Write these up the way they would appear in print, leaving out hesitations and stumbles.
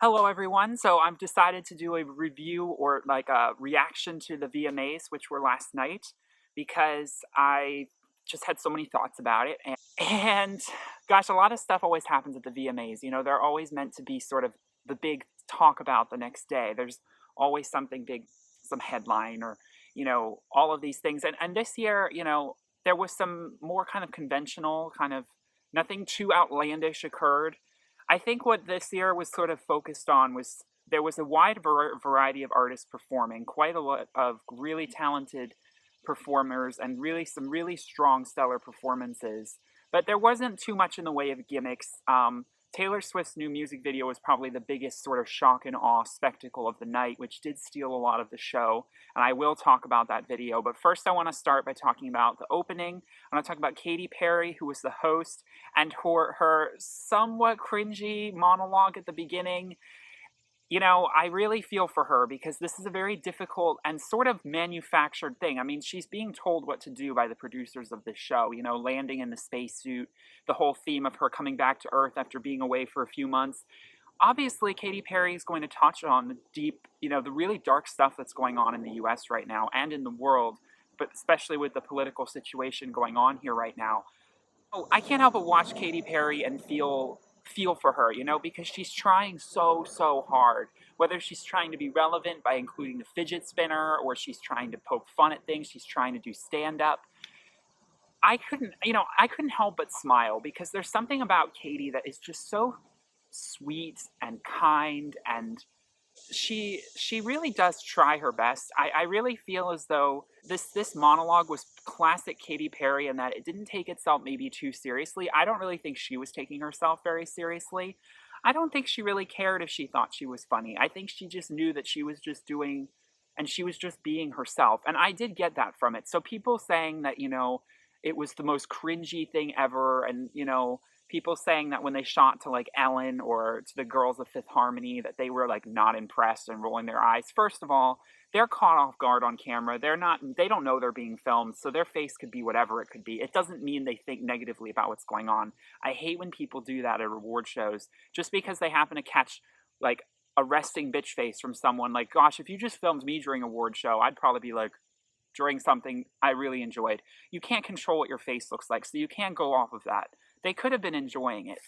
Hello, everyone. So I've decided to do a review or like a reaction to the VMAs, which were last night, because I just had so many thoughts about it. And gosh, a lot of stuff always happens at the VMAs. You know, they're always meant to be sort of the big talk about the next day. There's always something big, some headline or, all of these things. And this year, there was some more kind of conventional, kind of nothing too outlandish occurred. I think what this year was sort of focused on was there was a wide variety of artists performing, quite a lot of really talented performers, and really some really strong, stellar performances. But there wasn't too much in the way of gimmicks. Taylor Swift's new music video was probably the biggest sort of shock and awe spectacle of the night, which did steal a lot of the show. And I will talk about that video. But first, I want to start by talking about the opening. I want to talk about Katy Perry, who was the host, and her somewhat cringy monologue at the beginning. I really feel for her because this is a very difficult and sort of manufactured thing. I mean, she's being told what to do by the producers of this show, landing in the spacesuit, the whole theme of her coming back to Earth after being away for a few months. Obviously, Katy Perry is going to touch on the deep, the really dark stuff that's going on in the US right now and in the world, but especially with the political situation going on here right now. Oh, I can't help but watch Katy Perry and feel for her, because she's trying so hard. Whether she's trying to be relevant by including the fidget spinner, or she's trying to poke fun at things, she's trying to do stand up. I couldn't help but smile because there's something about Katy that is just so sweet and kind, and she really does try her best. I really feel as though this monologue was classic Katy Perry in that it didn't take itself maybe too seriously. I don't really think she was taking herself very seriously. I don't think she really cared if she thought she was funny. I think she just knew that she was just doing and she was just being herself. And I did get that from it. So people saying that, it was the most cringy thing ever, and people saying that when they shot to like Ellen or to the girls of Fifth Harmony that they were like not impressed and rolling their eyes. First of all, they're caught off guard on camera. They don't know they're being filmed, so their face could be whatever it could be. It doesn't mean they think negatively about what's going on. I hate when people do that at award shows just because they happen to catch like a resting bitch face from someone. Like, gosh, if you just filmed me during a award show, I'd probably be like, during something I really enjoyed. You can't control what your face looks like, so you can't go off of that. They could have been enjoying it.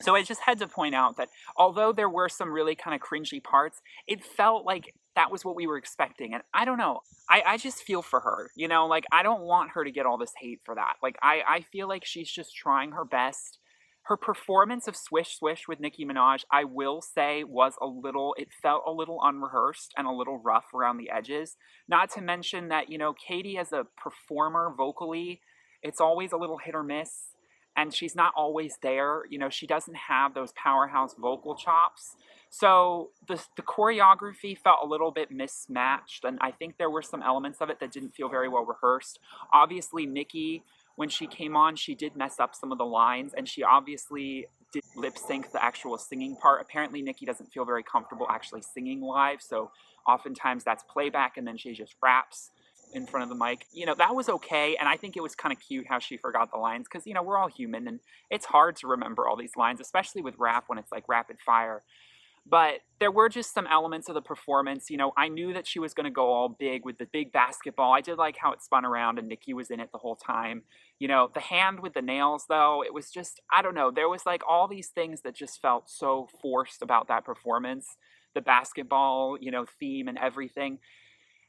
So I just had to point out that although there were some really kind of cringy parts, it felt like that was what we were expecting. And I don't know. I just feel for her. Like, I don't want her to get all this hate for that. Like, I feel like she's just trying her best. Her performance of Swish Swish with Nicki Minaj, I will say, it felt a little unrehearsed and a little rough around the edges. Not to mention that, Katy as a performer vocally, it's always a little hit or miss. And she's not always there. She doesn't have those powerhouse vocal chops. So the choreography felt a little bit mismatched. And I think there were some elements of it that didn't feel very well rehearsed. Obviously, Nicki, when she came on, she did mess up some of the lines, and she obviously did lip sync the actual singing part. Apparently, Nicki doesn't feel very comfortable actually singing live, so oftentimes that's playback, and then she just raps in front of the mic. That was okay, and I think it was kind of cute how she forgot the lines, because, we're all human, and it's hard to remember all these lines, especially with rap when it's like rapid fire. But there were just some elements of the performance. I knew that she was going to go all big with the big basketball. I did like how it spun around and Nicki was in it the whole time. The hand with the nails, though, it was just, I don't know. There was like all these things that just felt so forced about that performance. The basketball, theme and everything.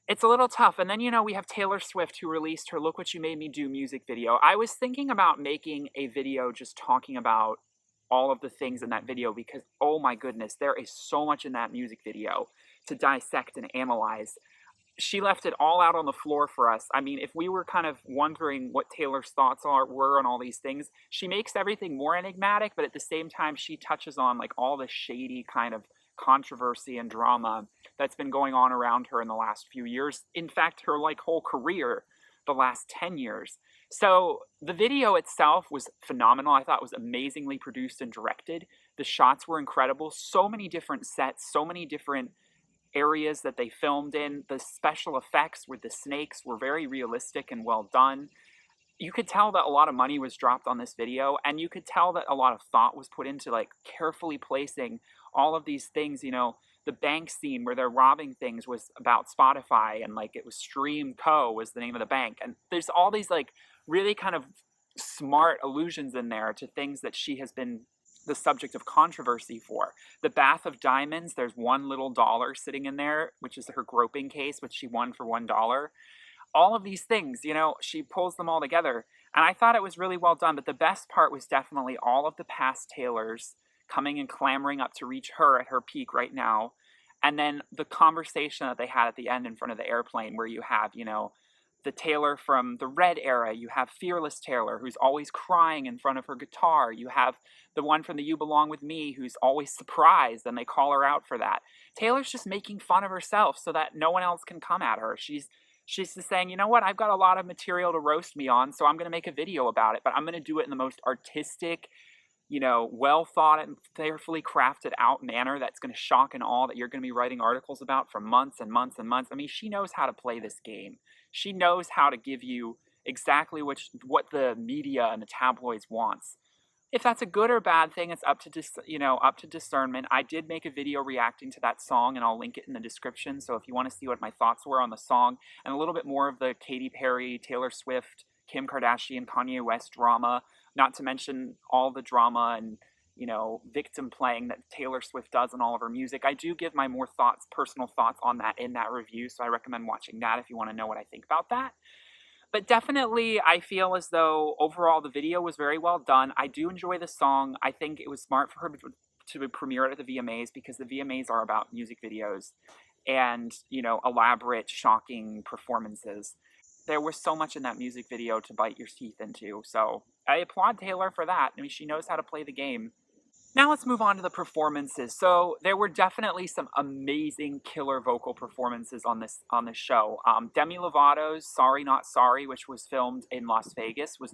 It's a little tough. And then, we have Taylor Swift, who released her Look What You Made Me Do music video. I was thinking about making a video just talking about all of the things in that video because, oh my goodness, there is so much in that music video to dissect and analyze. She left it all out on the floor for us. I mean, if we were kind of wondering what Taylor's thoughts were on all these things, she makes everything more enigmatic, but at the same time, she touches on like all the shady kind of controversy and drama that's been going on around her in the last few years. In fact, her like whole career, the last 10 years. So the video itself was phenomenal. I thought it was amazingly produced and directed. The shots were incredible. So many different sets, so many different areas that they filmed in. The special effects with the snakes were very realistic and well done. You could tell that a lot of money was dropped on this video, and you could tell that a lot of thought was put into like carefully placing all of these things, the bank scene where they're robbing things was about Spotify, and like it was Stream Co. was the name of the bank. And there's all these like really kind of smart allusions in there to things that she has been the subject of controversy for. The Bath of Diamonds, there's one little dollar sitting in there, which is her groping case, which she won for $1. All of these things, she pulls them all together. And I thought it was really well done. But the best part was definitely all of the past Taylors coming and clamoring up to reach her at her peak right now. And then the conversation that they had at the end in front of the airplane, where you have, the Taylor from the Red era. You have Fearless Taylor, who's always crying in front of her guitar. You have the one from the You Belong With Me, who's always surprised, and they call her out for that. Taylor's just making fun of herself so that no one else can come at her. She's just saying, you know what, I've got a lot of material to roast me on, so I'm going to make a video about it, but I'm going to do it in the most artistic, well thought and carefully crafted out manner that's going to shock and awe, that you're going to be writing articles about for months and months and months. I mean, she knows how to play this game. She knows how to give you exactly what the media and the tabloids wants. If that's a good or bad thing, it's up to discernment. I did make a video reacting to that song, and I'll link it in the description. So if you want to see what my thoughts were on the song and a little bit more of the Katy Perry, Taylor Swift, Kim Kardashian, Kanye West drama, not to mention all the drama and victim playing that Taylor Swift does in all of her music, I do give my more personal thoughts on that in that review. So I recommend watching that if you want to know what I think about that. But definitely, I feel as though overall the video was very well done. I do enjoy the song. I think it was smart for her to premiere it at the VMAs, because the VMAs are about music videos and, elaborate, shocking performances. There was so much in that music video to bite your teeth into. So I applaud Taylor for that. I mean, she knows how to play the game. Now let's move on to the performances. So there were definitely some amazing killer vocal performances on this show. Demi Lovato's "Sorry Not Sorry," which was filmed in Las Vegas, was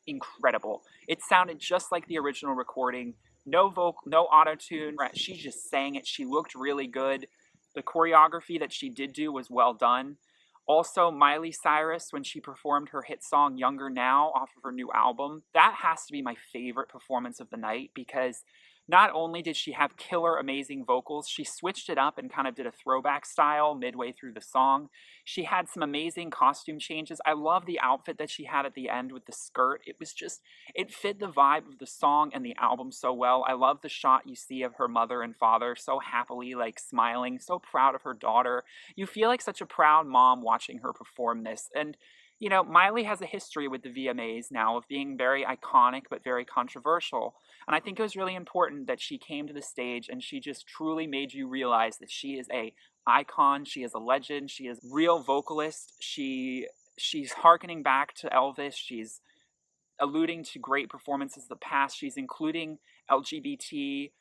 incredible. It sounded just like the original recording. No vocal, no auto-tune. She just sang it. She looked really good. The choreography that she did do was well done. Also, Miley Cyrus, when she performed her hit song "Younger Now" off of her new album, that has to be my favorite performance of the night, because not only did she have killer, amazing vocals, she switched it up and kind of did a throwback style midway through the song. She had some amazing costume changes. I love the outfit that she had at the end with the skirt. It fit the vibe of the song and the album so well. I love the shot you see of her mother and father so happily, like smiling, so proud of her daughter. You feel like such a proud mom watching her perform this. And Miley has a history with the VMAs now of being very iconic but very controversial. And I think it was really important that she came to the stage and she just truly made you realize that she is a icon, she is a legend, she is a real vocalist. She's hearkening back to Elvis, she's alluding to great performances of the past, she's including LGBT,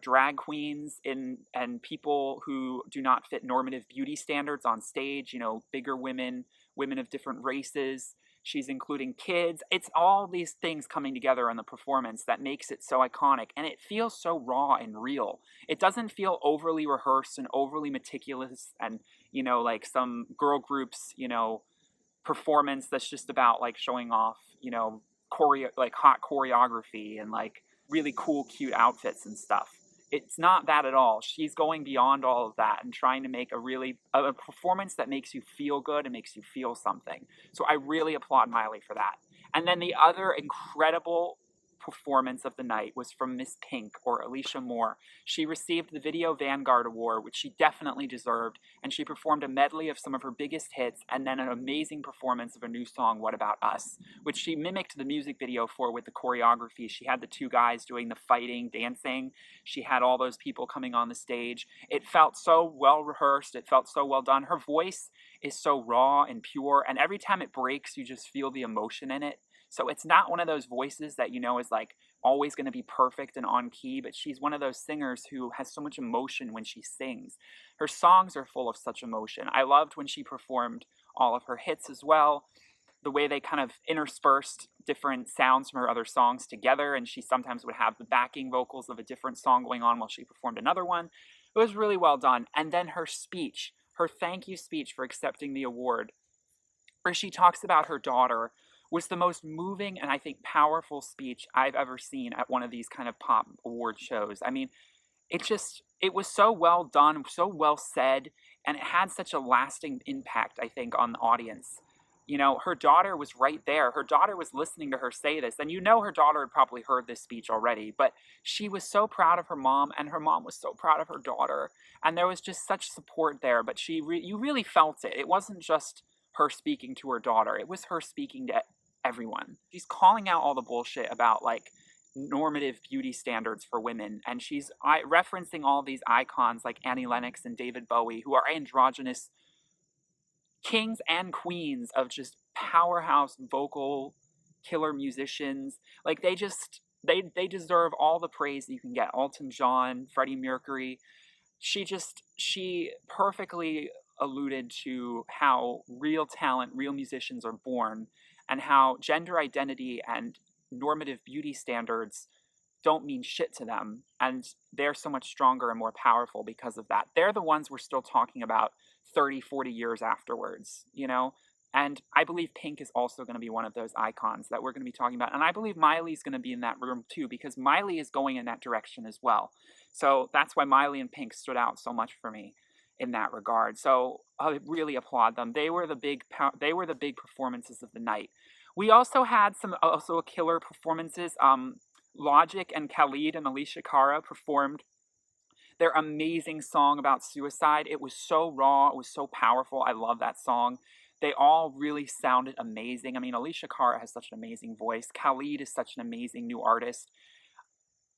drag queens and people who do not fit normative beauty standards on stage, bigger women of different races. She's including kids. It's all these things coming together in the performance that makes it so iconic, and it feels so raw and real. It doesn't feel overly rehearsed and overly meticulous and, like some girl groups, performance that's just about like showing off, hot choreography and like really cool, cute outfits and stuff. It's not that at all. She's going beyond all of that and trying to make a performance that makes you feel good and makes you feel something. So I really applaud Miley for that. And then the other incredible performance of the night was from Miss Pink, or Alicia Moore. She received the Video Vanguard Award, which she definitely deserved, and she performed a medley of some of her biggest hits, and then an amazing performance of a new song, What About Us, which she mimicked the music video for with the choreography. She had the two guys doing the fighting, dancing. She had all those people coming on the stage. It felt so well rehearsed. It felt so well done. Her voice is so raw and pure, and every time it breaks, you just feel the emotion in it. So it's not one of those voices that is like always going to be perfect and on key, but she's one of those singers who has so much emotion when she sings. Her songs are full of such emotion. I loved when she performed all of her hits as well, the way they kind of interspersed different sounds from her other songs together, and she sometimes would have the backing vocals of a different song going on while she performed another one. It was really well done. And then her speech, her thank you speech for accepting the award, where she talks about her daughter, was the most moving and I think powerful speech I've ever seen at one of these kind of pop award shows. I mean, it was so well done, so well said, and it had such a lasting impact, I think, on the audience. You know, her daughter was right there. Her daughter was listening to her say this, and you know her daughter had probably heard this speech already, but she was so proud of her mom, and her mom was so proud of her daughter, and there was just such support there. But you really felt it. It wasn't just her speaking to her daughter; it was her speaking to everyone. She's calling out all the bullshit about like normative beauty standards for women, and she's referencing all these icons like Annie Lennox and David Bowie, who are androgynous kings and queens of just powerhouse vocal killer musicians. Like they deserve all the praise you can get. Elton John, Freddie Mercury. She perfectly alluded to how real talent, real musicians are born, and how gender identity and normative beauty standards don't mean shit to them, and they're so much stronger and more powerful because of that. They're the ones we're still talking about 30, 40 years afterwards, you know? And I believe Pink is also going to be one of those icons that we're going to be talking about. And I believe Miley's going to be in that room too, because Miley is going in that direction as well. So that's why Miley and Pink stood out so much for me in that regard. So I really applaud them. They were the big performances of the night. We also had some killer performances. Logic and Khalid and Alessia Cara performed their amazing song about suicide. It was so raw. It was so powerful. I love that song. They all really sounded amazing. I mean, Alessia Cara has such an amazing voice. Khalid is such an amazing new artist.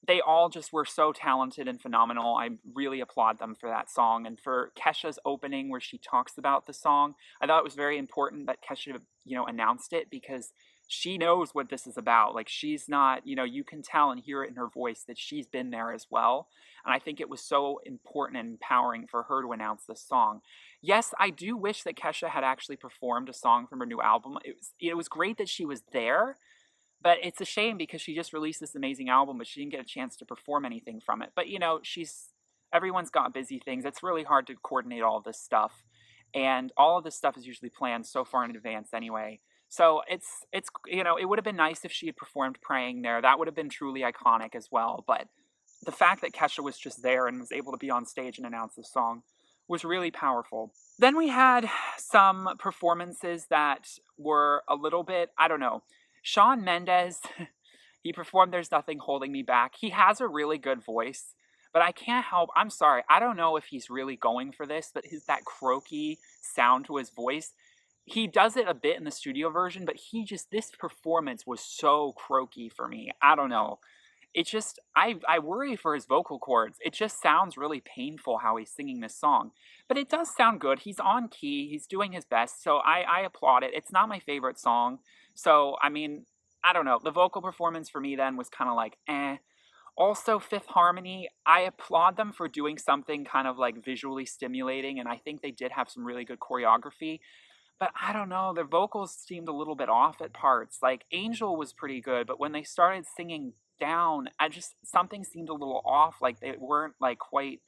They all just were so talented and phenomenal. I really applaud them for that song. And for Kesha's opening where she talks about the song, I thought it was very important that Kesha, announced it, because she knows what this is about. Like, she's not, you can tell and hear it in her voice that she's been there as well. And I think it was so important and empowering for her to announce this song. Yes, I do wish that Kesha had actually performed a song from her new album. It was great that she was there, but it's a shame because she just released this amazing album, but she didn't get a chance to perform anything from it. But, everyone's got busy things. It's really hard to coordinate all of this stuff. And all of this stuff is usually planned so far in advance anyway. So it's it would have been nice if she had performed Praying there. That would have been truly iconic as well. But the fact that Kesha was just there and was able to be on stage and announce the song was really powerful. Then we had some performances that were a little bit, I don't know. Shawn Mendes, he performed There's Nothing Holding Me Back. He has a really good voice, but I can't help, I'm sorry, I don't know if he's really going for this, but that croaky sound to his voice, he does it a bit in the studio version, but this performance was so croaky for me. I don't know. It just, I worry for his vocal cords. It just sounds really painful how he's singing this song. But it does sound good. He's on key. He's doing his best. So I applaud it. It's not my favorite song. So, I mean, I don't know. The vocal performance for me then was kind of like, eh. Also, Fifth Harmony, I applaud them for doing something kind of like visually stimulating. And I think they did have some really good choreography. But I don't know, their vocals seemed a little bit off at parts. Like, Angel was pretty good, but when they started singing down, something seemed a little off. Like, they weren't, like, quite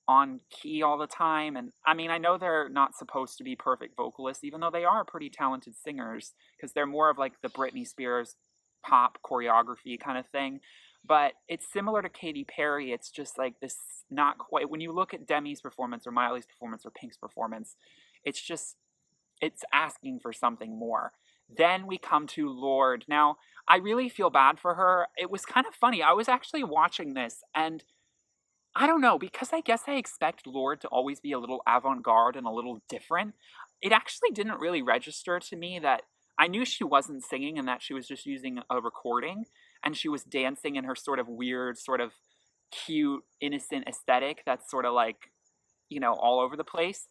on key all the time. And, I mean, I know they're not supposed to be perfect vocalists, even though they are pretty talented singers, because they're more of, like, the Britney Spears pop choreography kind of thing. But it's similar to Katy Perry. It's just, like, this not quite... When you look at Demi's performance or Miley's performance or Pink's performance, it's asking for something more. Then we come to Lorde. Now, I really feel bad for her. It was kind of funny. I was actually watching this, and I don't know, because I guess I expect Lorde to always be a little avant-garde and a little different. It actually didn't really register to me that I knew she wasn't singing and that she was just using a recording, and she was dancing in her sort of weird, sort of cute, innocent aesthetic that's sort of like, all over the place.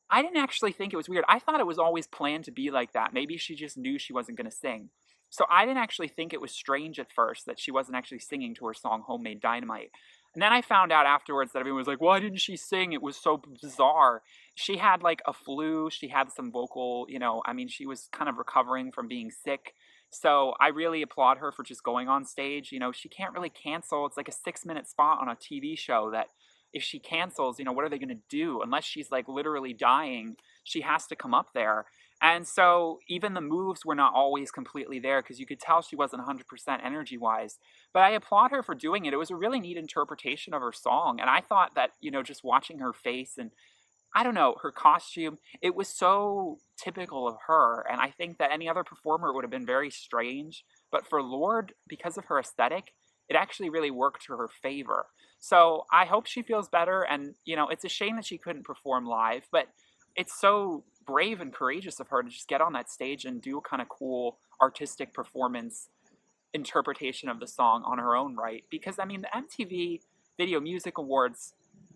I didn't actually think it was weird. I thought it was always planned to be like that. Maybe she just knew she wasn't going to sing. So I didn't actually think it was strange at first that she wasn't actually singing to her song Homemade Dynamite. And then I found out afterwards that everyone was like, why didn't she sing? It was so bizarre. She had like a flu. She had some vocal, she was kind of recovering from being sick. So I really applaud her for just going on stage. She can't really cancel. It's like a 6-minute spot on a TV show that if she cancels, what are they going to do? Unless she's like literally dying, she has to come up there. And so even the moves were not always completely there because you could tell she wasn't 100% energy wise. But I applaud her for doing it. It was a really neat interpretation of her song. And I thought that, just watching her face and I don't know, her costume, it was so typical of her. And I think that any other performer would have been very strange. But for Lorde, because of her aesthetic, it actually really worked to her favor. So I hope she feels better. And, it's a shame that she couldn't perform live, but it's so brave and courageous of her to just get on that stage and do a kind of cool artistic performance interpretation of the song on her own right. Because, I mean, the MTV Video Music Awards,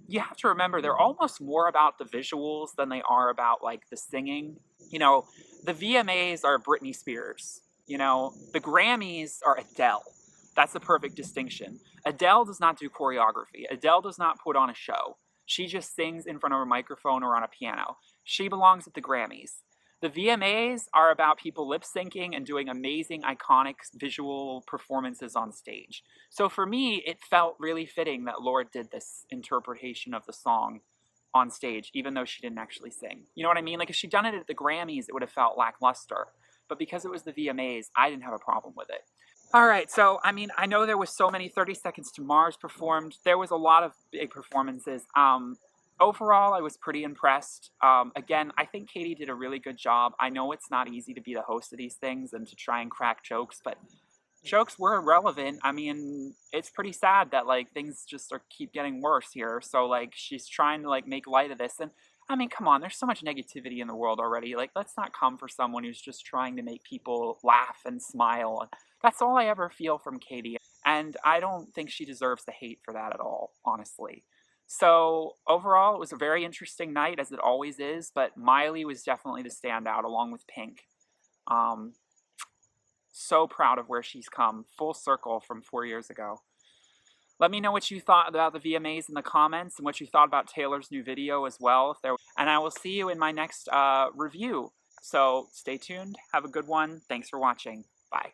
you have to remember they're almost more about the visuals than they are about like the singing. The VMAs are Britney Spears. The Grammys are Adele. That's the perfect distinction. Adele does not do choreography. Adele does not put on a show. She just sings in front of a microphone or on a piano. She belongs at the Grammys. The VMAs are about people lip syncing and doing amazing, iconic visual performances on stage. So for me, it felt really fitting that Lorde did this interpretation of the song on stage, even though she didn't actually sing. You know what I mean? Like if she'd done it at the Grammys, it would have felt lackluster. But because it was the VMAs, I didn't have a problem with it. All right, so I mean, I know there was so many 30 Seconds to Mars performed. There was a lot of big performances. Overall, I was pretty impressed. Again, I think Katy did a really good job. I know it's not easy to be the host of these things and to try and crack jokes, but jokes were relevant. I mean, it's pretty sad that like things just keep getting worse here. So like she's trying to like make light of this, and I mean, come on, there's so much negativity in the world already. Like, let's not come for someone who's just trying to make people laugh and smile. That's all I ever feel from Katy. And I don't think she deserves the hate for that at all, honestly. So overall, it was a very interesting night, as it always is. But Miley was definitely the standout, along with Pink. So proud of where she's come, full circle from 4 years ago. Let me know what you thought about the VMAs in the comments and what you thought about Taylor's new video as well. And I will see you in my next review. So stay tuned. Have a good one. Thanks for watching. Bye.